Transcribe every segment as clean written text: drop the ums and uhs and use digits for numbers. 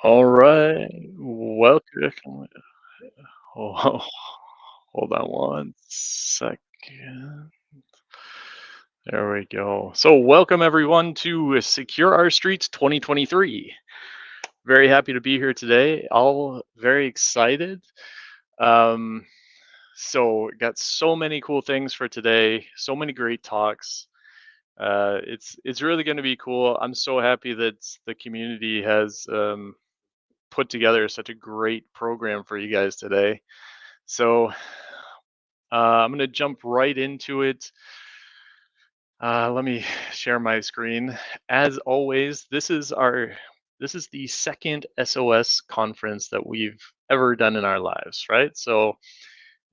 All right. Welcome. Oh, hold on one second. There we go. So, welcome everyone to Secure Our Streets 2023. Very happy to be here today. All very excited. Um, got so many cool things for today. So many great talks. It's really going to be cool. I'm so happy that the community has put together such a great program for you guys today. So I'm going to jump right into it. Let me share my screen. As always, this is the second SOS conference that we've ever done in our lives, right? So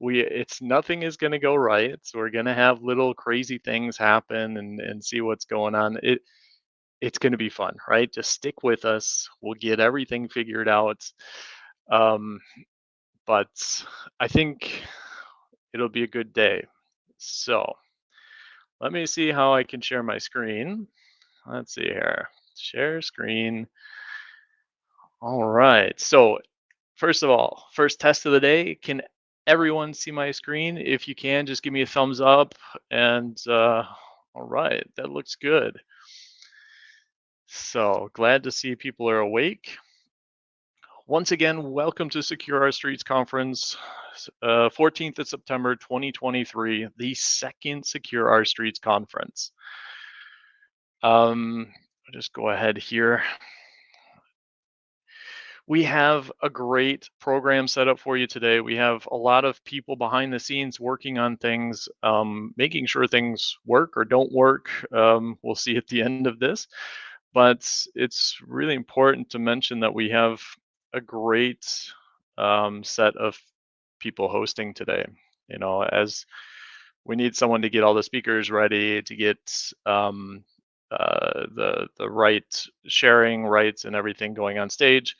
we it's nothing is going to go right. So we're going to have little crazy things happen and see what's going on. It's going to be fun, right? Just stick with us. We'll get everything figured out. Um, but I think it'll be a good day. So let me see how I can share my screen. Let's see here. Share screen. All right. So first of all, first test of the day. Can everyone see my screen? If you can, just give me a thumbs up. And all right, that looks good. So glad to see people are awake. Once again, welcome to Secure Our Streets Conference, 14th of September 2023, the second Secure Our Streets Conference. I'll just go ahead here. We have a great program set up for you today. We have a lot of people behind the scenes working on things, making sure things work or don't work. We'll see at the end of this. But it's really important to mention that we have a great set of people hosting today. As we need someone to get all the speakers ready, to get the right sharing rights and everything going on stage.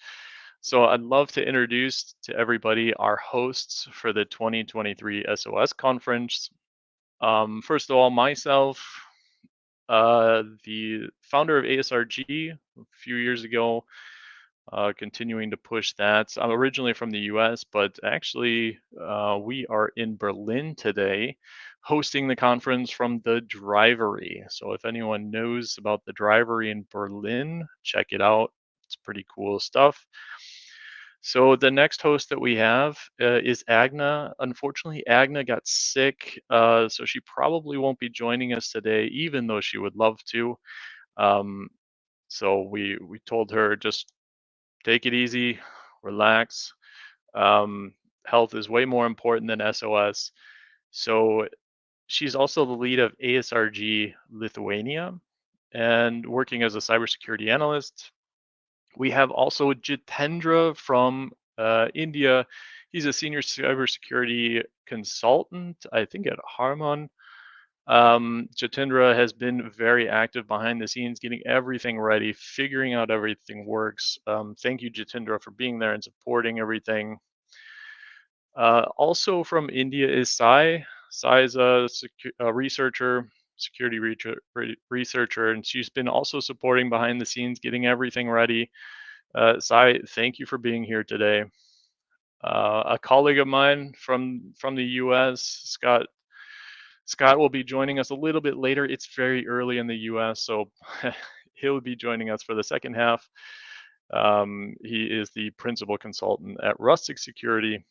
So I'd love to introduce to everybody our hosts for the 2023 SOS conference. First of all, myself, the founder of ASRG a few years ago, continuing to push that. I'm originally from the US, but actually, we are in Berlin today hosting the conference from the Drivery. So, if anyone knows about the Drivery in Berlin, check it out. It's pretty cool stuff. So, the next host that we have is Agna. Unfortunately, Agna got sick, so she probably won't be joining us today, even though she would love to. Um, so we told her just take it easy, relax. Um, Health is way more important than SOS. So she's also the lead of ASRG Lithuania and working as a cybersecurity analyst. We have also Jitendra from India. He's a senior cybersecurity consultant, I think at Harman. Jatendra has been very active behind the scenes, getting everything ready, figuring out everything works. Thank you, Jatendra, for being there and supporting everything. Also from India is Sai. Sai is a researcher, security researcher, and she's been also supporting behind the scenes, getting everything ready. Sai, thank you for being here today. A colleague of mine from the U.S., Scott will be joining us a little bit later. It's very early in the US, so he'll be joining us for the second half. He is the principal consultant at Rustic Security.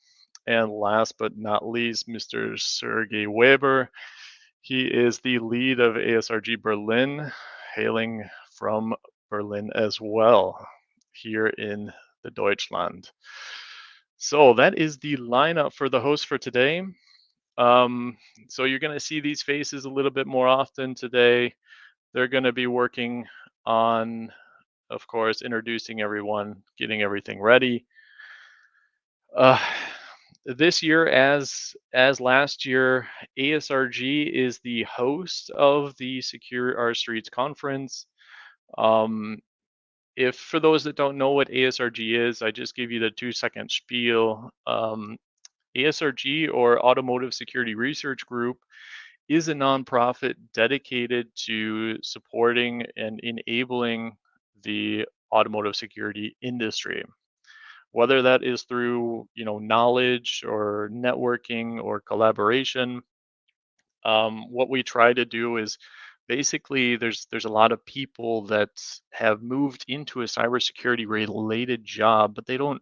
And last but not least, Mr. Sergey Weber. He is the lead of ASRG Berlin, hailing from Berlin as well, here in the Deutschland. So that is the lineup for the host for today. Um, so you're going to see these faces a little bit more often today. They're going to be working on, of course, introducing everyone, getting everything ready. Uh, this year, as last year, ASRG is the host of the Secure Our Streets conference. Um, if for those that don't know what ASRG is, I just give you the 2 second spiel. ASRG, or Automotive Security Research Group, is a nonprofit dedicated to supporting and enabling the automotive security industry, whether that is through knowledge or networking or collaboration. What we try to do is basically there's a lot of people that have moved into a cybersecurity related job, but they don't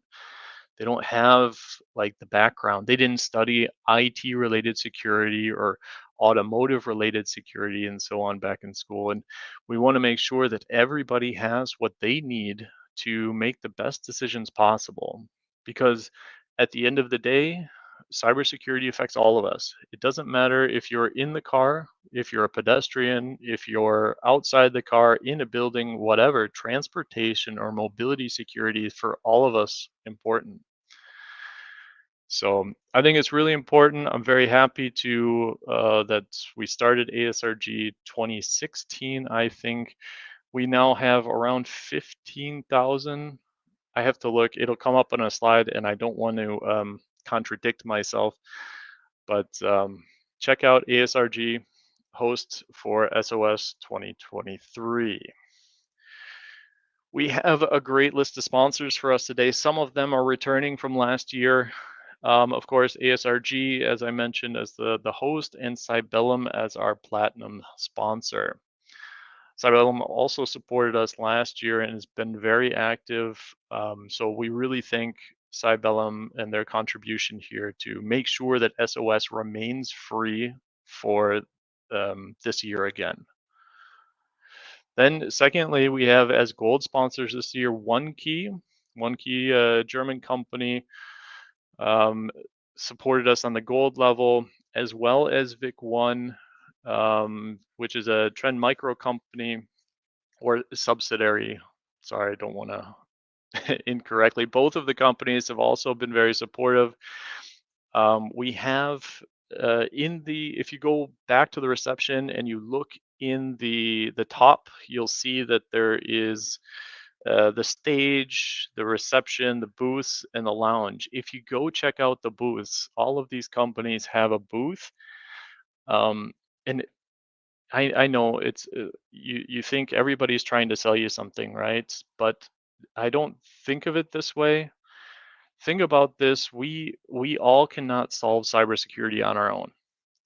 have like the background. They didn't study IT related security or automotive related security and so on back in school. And we want to make sure that everybody has what they need to make the best decisions possible. Because at the end of the day, cybersecurity affects all of us. It doesn't matter if you're in the car, if you're a pedestrian, if you're outside the car, in a building, whatever, transportation or mobility security is for all of us important. So I think it's really important. I'm very happy to that we started ASRG 2016. I think we now have around 15,000. I have to look. It'll come up on a slide, and I don't want to contradict myself. But check out ASRG host for SOS 2023. We have a great list of sponsors for us today. Some of them are returning from last year. Of course, ASRG, as I mentioned, as the host, and Cybellum as our platinum sponsor. Cybellum also supported us last year and has been very active. So we really thank Cybellum and their contribution here to make sure that SOS remains free for this year again. Then, secondly, we have as gold sponsors this year OneKey. OneKey, a German company, um, supported us on the gold level, as well as VIC1, which is a Trend Micro company or subsidiary. Sorry, I don't want to incorrectly. Both of the companies have also been very supportive. We have in the if you go back to the reception and you look in the top, you'll see that there is the stage, the reception, the booths, and the lounge. If you go check out the booths, all of these companies have a booth. Um, and I know it's you think everybody's trying to sell you something, right? But I don't think of it this way. Think about this: we all cannot solve cybersecurity on our own,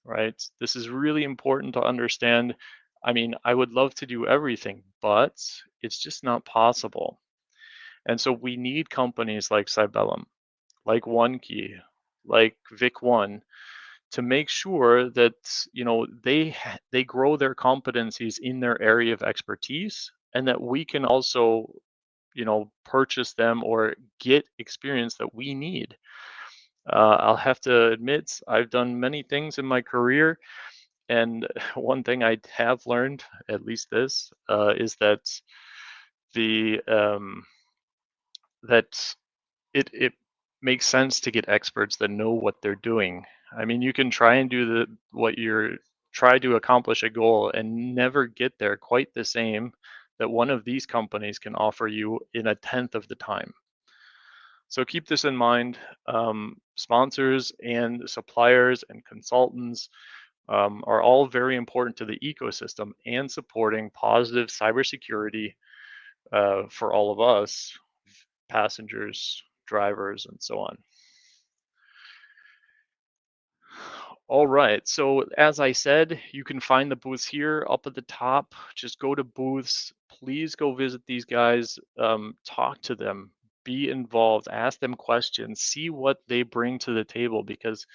right? This is really important to understand. I mean, I would love to do everything, but it's just not possible. And so we need companies like Cybellum, like OneKey, like VicOne to make sure that they grow their competencies in their area of expertise, and that we can also purchase them or get experience that we need. I'll have to admit, I've done many things in my career, and one thing I have learned, at least this, is the that it makes sense to get experts that know what they're doing. I mean, you can try and do what you're try to accomplish a goal and never get there quite the same that one of these companies can offer you in a tenth of the time. So keep this in mind. Sponsors and suppliers and consultants are all very important to the ecosystem and supporting positive cybersecurity for all of us, passengers, drivers, and so on. All right. So as I said, you can find the booths here up at the top. Just go to booths. Please go visit these guys. Talk to them. Be involved. Ask them questions. See what they bring to the table, because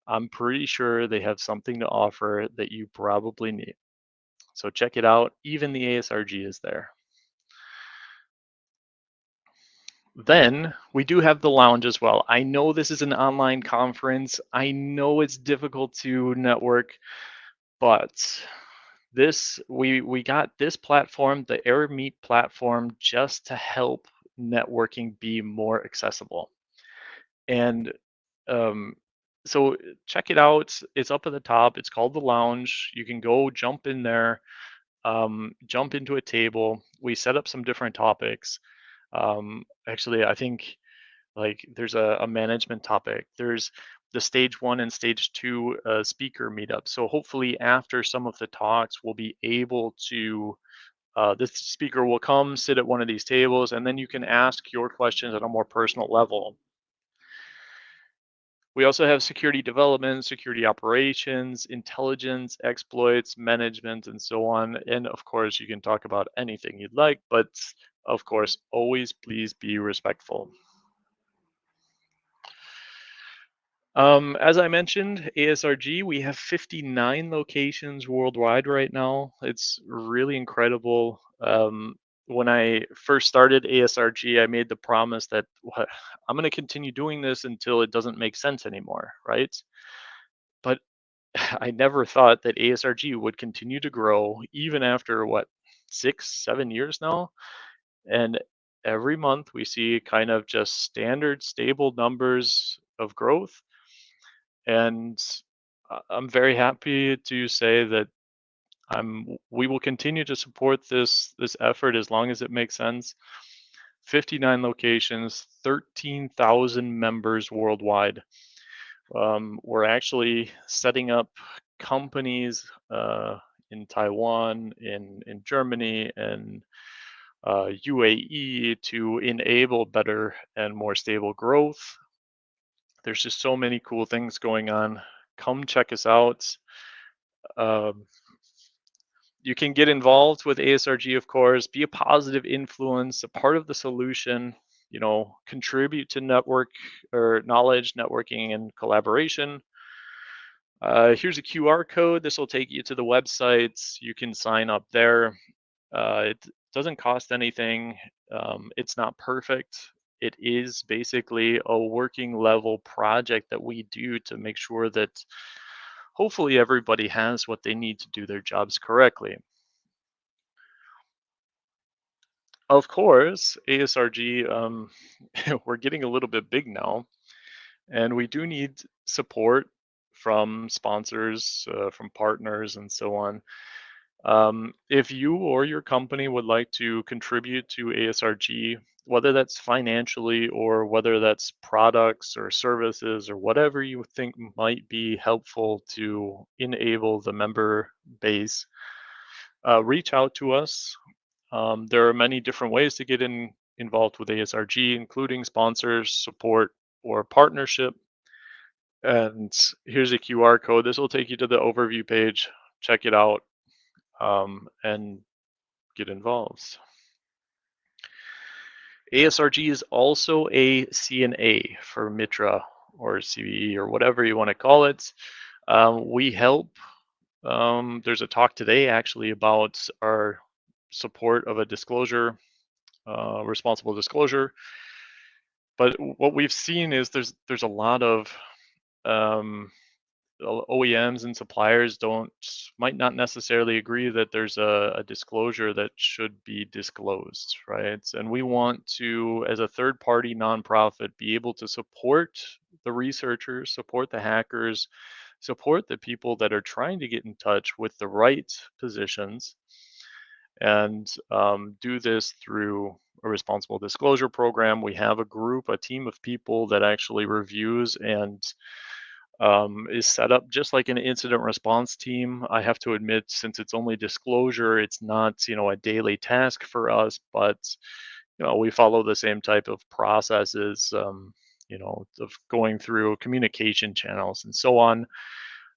I'm pretty sure they have something to offer that you probably need. So check it out. Even the ASRG is there. Then we do have the lounge as well. I know this is an online conference. I know it's difficult to network, but we got this platform, the AirMeet platform, just to help networking be more accessible. And um, so check it out. It's up at the top. It's called the lounge. You can go jump in there, jump into a table. We set up some different topics. Actually, I think like there's a management topic. There's the stage one and stage two speaker meetup. So hopefully after some of the talks, we'll be able to This speaker will come sit at one of these tables, and then you can ask your questions at a more personal level. We also have security development, security operations, intelligence, exploits, management, and so on. And of course, you can talk about anything you'd like, but of course, always please be respectful. As I mentioned, ASRG, we have 59 locations worldwide right now. It's really incredible. When I first started ASRG, I made the promise that I'm going to continue doing this until it doesn't make sense anymore, right? But I never thought that ASRG would continue to grow even after what, 6, 7 years now. And every month we see kind of just standard, stable numbers of growth. And I'm very happy to say that we will continue to support this effort as long as it makes sense. 59 locations, 13,000 members worldwide. We're actually setting up companies in Taiwan, in Germany, and UAE to enable better and more stable growth. There's just so many cool things going on. Come check us out. Um, you can get involved with ASRG, of course, be a positive influence, a part of the solution, contribute to network or knowledge, networking, and collaboration. Here's a QR code. This will take you to the websites. You can sign up there. It doesn't cost anything. It's not perfect. It is basically a working level project that we do to make sure that hopefully everybody has what they need to do their jobs correctly. Of course, ASRG, we're getting a little bit big now, and we do need support from sponsors, from partners, and so on. If you or your company would like to contribute to ASRG, whether that's financially or whether that's products or services or whatever you think might be helpful to enable the member base, reach out to us. There are many different ways to get involved with ASRG, including sponsors, support, or partnership. And here's a QR code. This will take you to the overview page. Check it out and get involved. ASRG is also a CNA for Mitra or CVE or whatever you want to call it. We help. There's a talk today actually about our support of a disclosure, responsible disclosure. But what we've seen is there's a lot of um, OEMs and suppliers don't might not necessarily agree that there's a disclosure that should be disclosed, right? And we want to, as a third party nonprofit, be able to support the researchers, support the hackers, support the people that are trying to get in touch with the right positions, and do this through a responsible disclosure program. We have a group, a team of people that actually reviews and is set up just like an incident response team. I have to admit, since it's only disclosure, it's not, a daily task for us, but we follow the same type of processes, of going through communication channels and so on.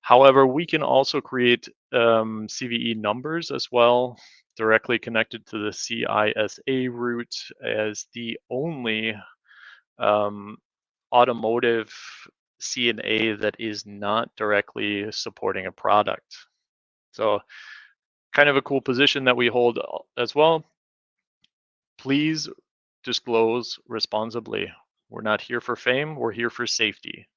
However, we can also create CVE numbers as well, directly connected to the CISA route as the only um, automotive CNA that is not directly supporting a product. So, kind of a cool position that we hold as well. Please disclose responsibly. We're not here for fame, we're here for safety.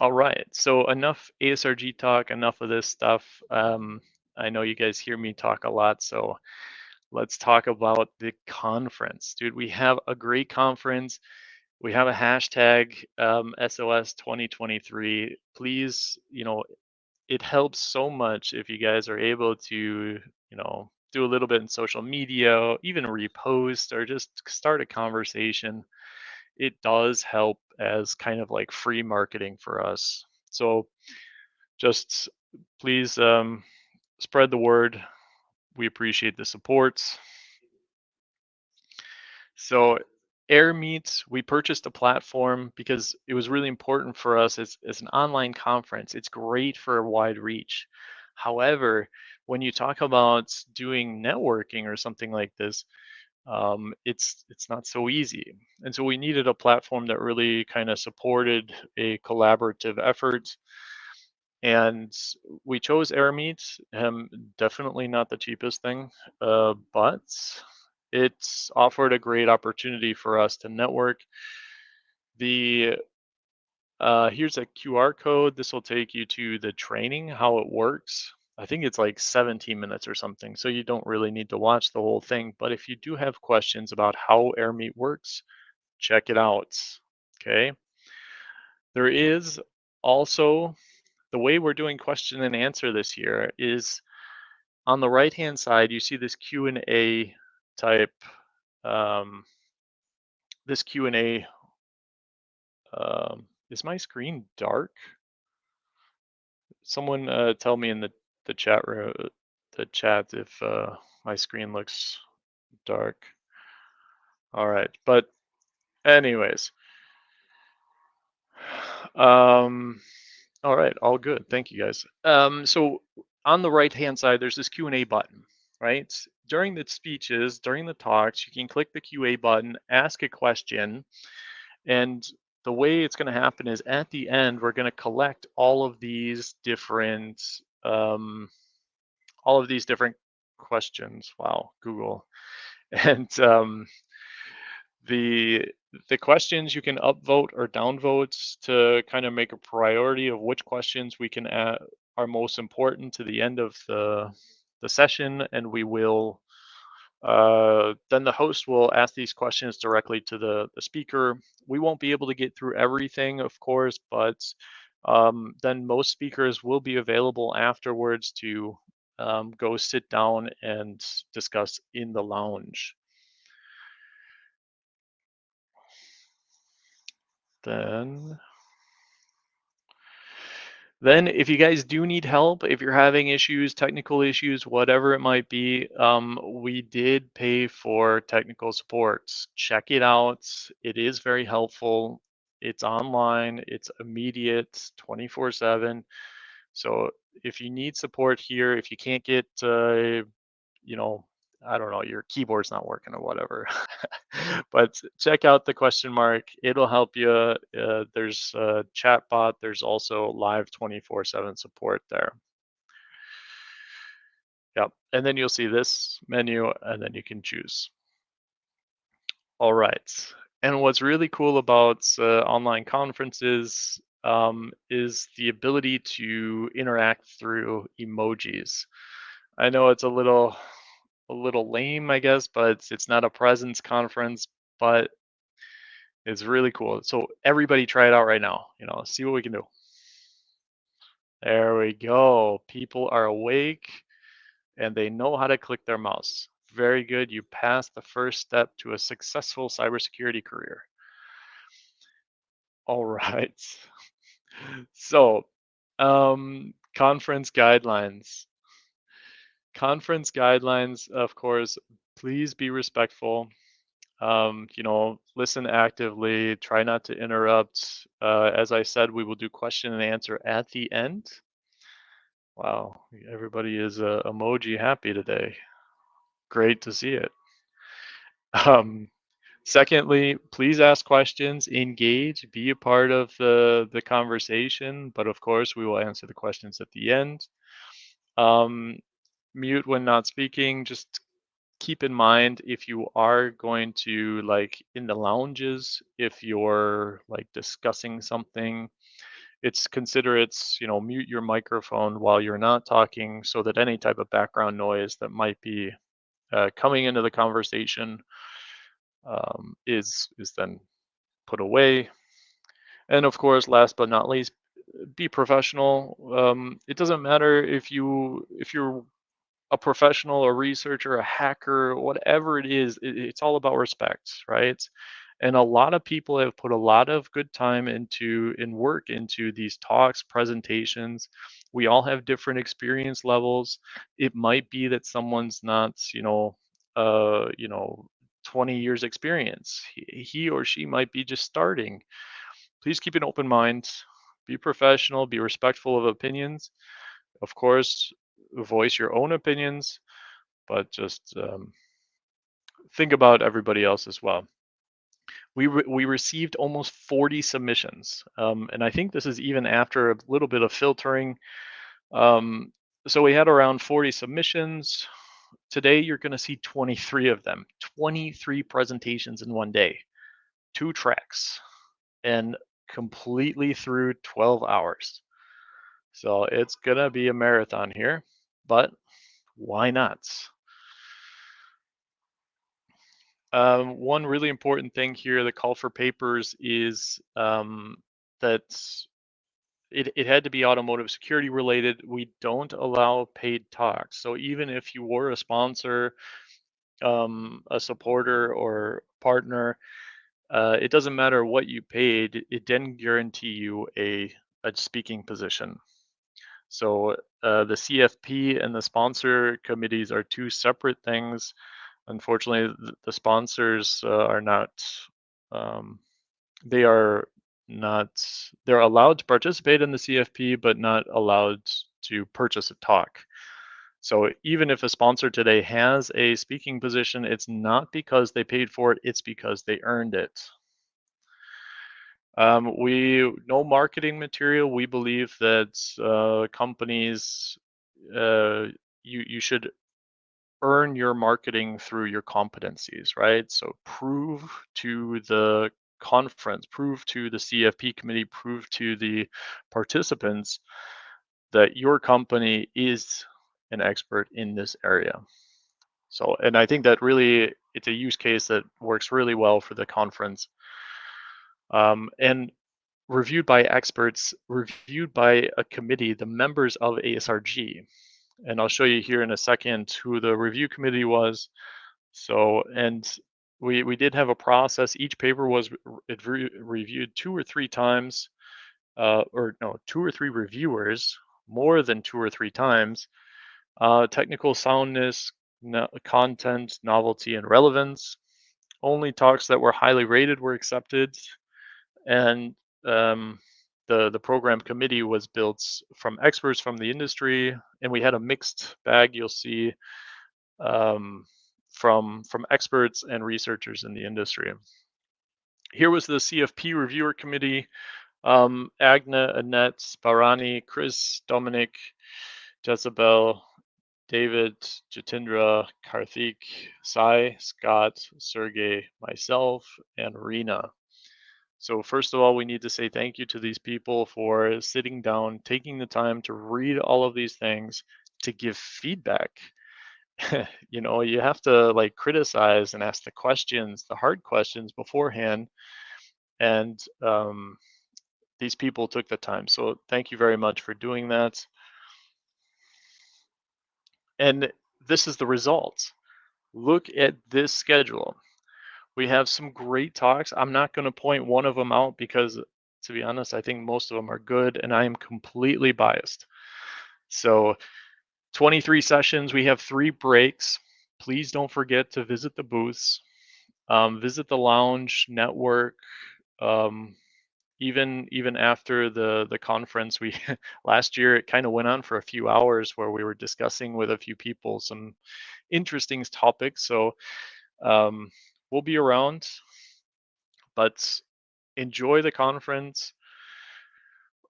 All right, so enough ASRG talk, enough of this stuff. I know you guys hear me talk a lot, so let's talk about the conference. Dude, we have a great conference. We have a hashtag SOS 2023. Please, it helps so much if you guys are able to, do a little bit in social media, even repost or just start a conversation. It does help as kind of like free marketing for us. So just please spread the word. We appreciate the supports. So Air Meets, we purchased a platform because it was really important for us as an online conference. It's great for a wide reach. However, when you talk about doing networking or something like this, it's not so easy. And so we needed a platform that really kind of supported a collaborative effort. And we chose AirMeet. Definitely not the cheapest thing, but it's offered a great opportunity for us to network. The Here's a QR code. This will take you to the training, how it works. I think it's like 17 minutes or something, so you don't really need to watch the whole thing. But if you do have questions about how AirMeet works, check it out. Okay. There is also the way we're doing question and answer this year is on the right hand side. You see this Q&A type. Um, this Q&A. Is my screen dark? Someone tell me in the chat room, the chat, if my screen looks dark. All right, but anyways, um, all right, all good. Thank you guys. So on the right hand side, there's this Q&A button, right? During the speeches, during the talks, you can click the QA button, ask a question, and the way it's going to happen is at the end, we're going to collect um, all of these different questions. Wow, Google. And the the questions you can upvote or downvote to kind of make a priority of which questions we can add are most important to the end of the session, and we will then the host will ask these questions directly to the speaker. We won't be able to get through everything, of course, but then most speakers will be available afterwards to go sit down and discuss in the lounge. Then Then, if you guys do need help, if you're having issues, technical issues, whatever it might be, we did pay for technical support. Check it out. It is very helpful. It's online, it's immediate, 24/7. So if you need support here, if you can't get, you know, I don't know, your keyboard's not working or whatever. But check out the question mark. It'll help you. There's a chat bot. There's also live 24/7 support there. Yep. And then you'll see this menu and then you can choose. All right. And what's really cool about online conferences is the ability to interact through emojis. I know it's a little lame, I guess, but it's not a presence conference, but it's really cool. So everybody try it out right now, see what we can do. There we go. People are awake and they know how to click their mouse. Very good. You passed the first step to a successful cybersecurity career. All right. So, conference guidelines. Conference guidelines, of course, please be respectful. Listen actively, try not to interrupt. As I said, we will do question and answer at the end. Wow, everybody is emoji happy today. Great to see it. Um, Secondly, please ask questions, engage, be a part of the conversation, but of course, we will answer the questions at the end. Um, Mute when not speaking. Just keep in mind if you are going to like in the lounges, if you're like discussing something, it's mute your microphone while you're not talking so that any type of background noise that might be coming into the conversation is then put away. And of course, last but not least, be professional. It doesn't matter if you're a professional, a researcher, a hacker, whatever it is, it's all about respect, right? And a lot of people have put a lot of good time and work into these talks, presentations. We all have different experience levels. It might be that someone's not, 20 years experience. He or she might be just starting. Please keep an open mind. Be professional, be respectful of opinions. Of course, voice your own opinions, but just think about everybody else as well. We received almost 40 submissions, and I think this is even after a little bit of filtering. Um, so we had around 40 submissions. Today, you're going to see 23 of them, 23 presentations in one day, 2 tracks, and completely through 12 hours. So it's going to be a marathon here, but why not? One really important thing here, the call for papers is that it had to be automotive security related. We don't allow paid talks. So even if you were a sponsor, a supporter, or partner, it doesn't matter what you paid. It didn't guarantee you a speaking position. So the CFP and the sponsor committees are two separate things. Unfortunately, the sponsors are not. Um, they are not. They're allowed to participate in the CFP, but not allowed to purchase a talk. So even if a sponsor today has a speaking position, it's not because they paid for it; it's because they earned it. We no marketing material. We believe that companies, uh, you should earn your marketing through your competencies, right? So prove to the conference, prove to the CFP committee, prove to the participants that your company is an expert in this area. So, and I think that really it's a use case that works really well for the conference. And reviewed by experts, reviewed by a committee, the members of ASRG. And I'll show you here in a second who the review committee was. So, and we did have a process. Each paper was reviewed 2 or 3 times, or no, 2 or 3 reviewers, more than 2 or 3 times. Technical soundness, content, novelty, and relevance. Only talks that were highly rated were accepted, and um, the program committee was built from experts from the industry, and we had a mixed bag. You'll see um, from experts and researchers in the industry. Here was the CFP reviewer committee: Agna, Annette, Barani, Chris, Dominic, Jezebel, David, Jatindra, Karthik, Sai, Scott, Sergey, myself, and Rena. So first of all, we need to say thank you to these people for sitting down, taking the time to read all of these things, to give feedback. You have to like criticize and ask the questions, the hard questions beforehand, and these people took the time. So thank you very much for doing that. And this is the results. Look at this schedule. We have some great talks. I'm not going to point one of them out because, to be honest, I think most of them are good, and I am completely biased. So 23 sessions. We have 3 breaks. Please don't forget to visit the booths, visit the lounge, network. Um, even after the conference, we last year it kind of went on for a few hours where we were discussing with a few people some interesting topics. So um, we'll be around, but enjoy the conference.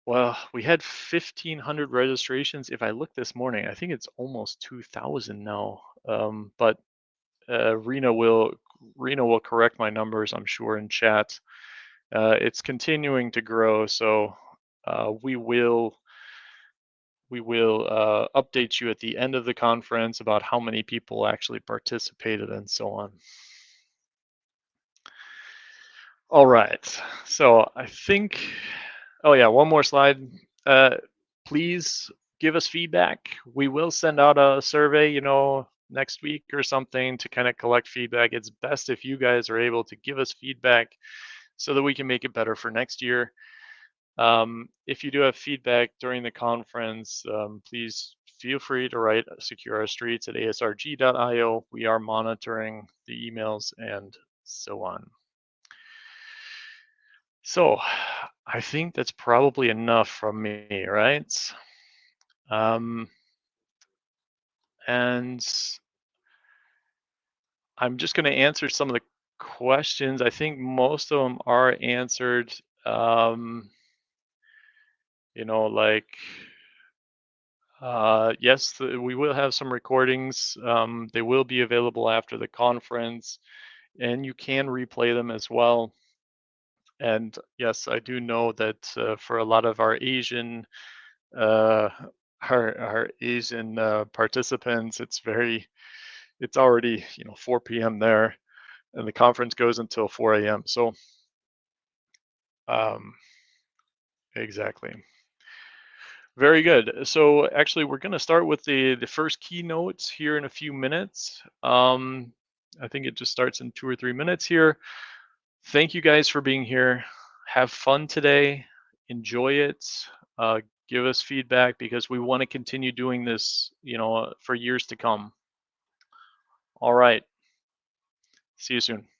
Well, we had 1,500 registrations. If I look this morning, I think it's almost 2,000 now. But Rena will correct my numbers, I'm sure, in chat. It's continuing to grow, so we will update you at the end of the conference about how many people actually participated and so on. All right, so I think, oh yeah, one more slide. Please give us feedback. We will send out a survey, next week or something to kind of collect feedback. It's best if you guys are able to give us feedback so that we can make it better for next year. If you do have feedback during the conference, please feel free to write Secure Our Streets at asrg.io. We are monitoring the emails and so on. So I think that's probably enough from me, right? Um, and I'm just going to answer some of the questions. I think most of them are answered. Um, like, yes, we will have some recordings. They will be available after the conference, and you can replay them as well. And yes, I do know that for a lot of our Asian uh, our Asian participants, it's already 4 p.m. there, and the conference goes until 4 a.m. So um, exactly. Very good. So actually, we're going to start with the first keynote here in a few minutes. I think it just starts in 2 or 3 minutes here. Thank you guys for being here. Have fun today. Enjoy it. Uh, Give us feedback because we want to continue doing this, for years to come. All right. See you soon.